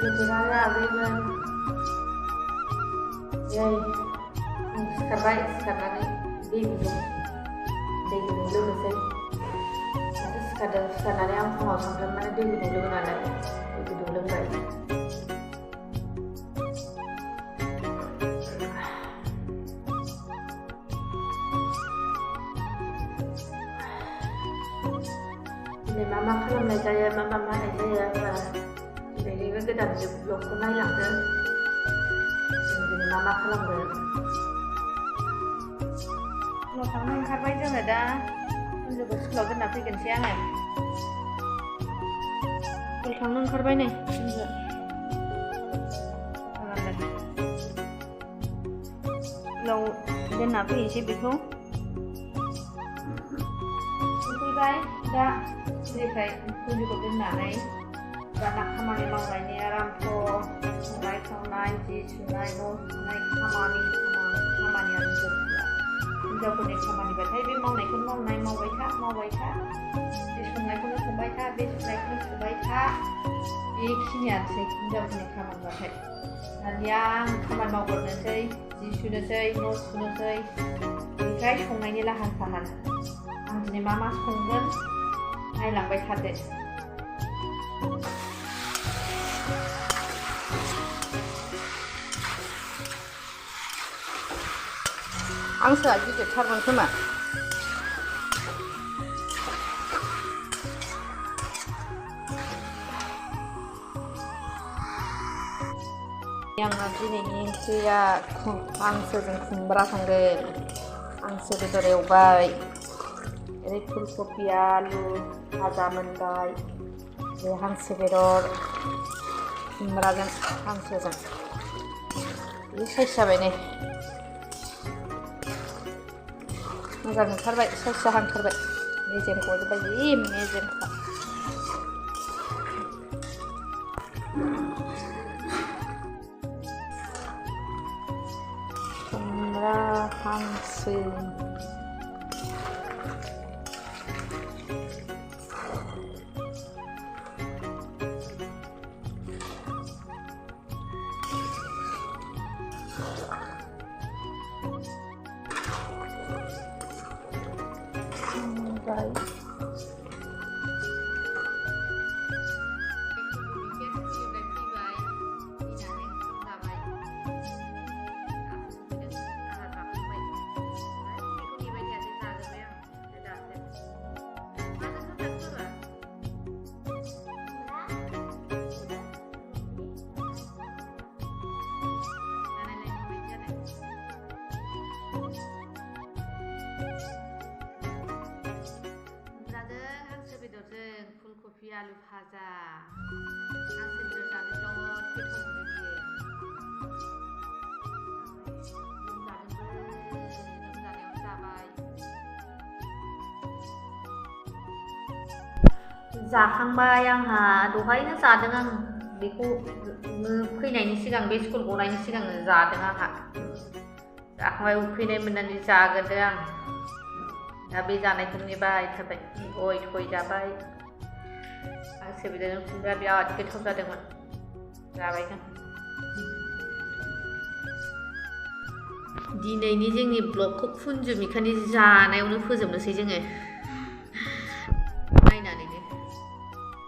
Kebetulan abainya, yai, sekarang di minum, dulu sih. Tapi sekarang yang mau sampai mana di minum dulu nana, di dulu baik. Ini mama kalau mereka ya mama mana ya apa? Jadi cái đầm dục lục của nó làm lên thì mama kalau ber lo thằng này khai bây giờ là đã bây giờ bớt lo cái nào phải cần xe này lo thằng này khai bây này bây giờ làm này lo cái nào phải xe bị không cái đây đã thì phải tôi đi có cái nào này và nak khamani mawnai aramko nai khawnai ji chunai no nai khamani ani jotla hinjawfोरनि khamani baथाय बे मावनायखौ मावबाय था बे संनायखौनो संबाय था बे सुनायखौनो सुबाय था बेखिनियानोसै हिनजावफोरनि खामानि बाथाय दानिया आं खामानि मावग्रोनोसै जि सुनोसै न' सुनोसै ओमफ्राय संनायनि लाहार फाहार आं दिनै मा संगोन नायलांबाय थादो हांसोआ गिदिरथारमोन खोमा आंना दिनैनि ओंख्रिया हांसोजों खुमब्रा संगोन हांसो बेदर एवबाय ओरै फुलकबि आलु भाजा मोनबाय बे हांसो बेदर खुमब्राजों हांसोजों बे साइज जाबाय नै मोजां ओंखारबाय साइज जाहांथारबाय मेजेम गजोबबाय जि मेजेमखा खुमब्रा हांसो Right. फुलकबि आलु भाजा हांसो बेदर जानो बिराद गोथाव मोनो बियो लोमजानायाव जाबाय जाखांबाय आंहा दहायनो जादों आं बेखौ फैनायनि सिगां बे स्कुल गनायनि सिगां जादों आंहा जाखांबाय उखैनाय मोननानै जाग्रोदों आं दा बे जानायखौ नेबाय थाबाय गय थय जाबाय हांसो बेदरजों खुमब्रा बिराद गोथाव जादोंमोन जाबाय आं दिनैनि जोंनि ब्लगखौ कुनजुमिखानि जानायावनो फोजोबनोसै जोङो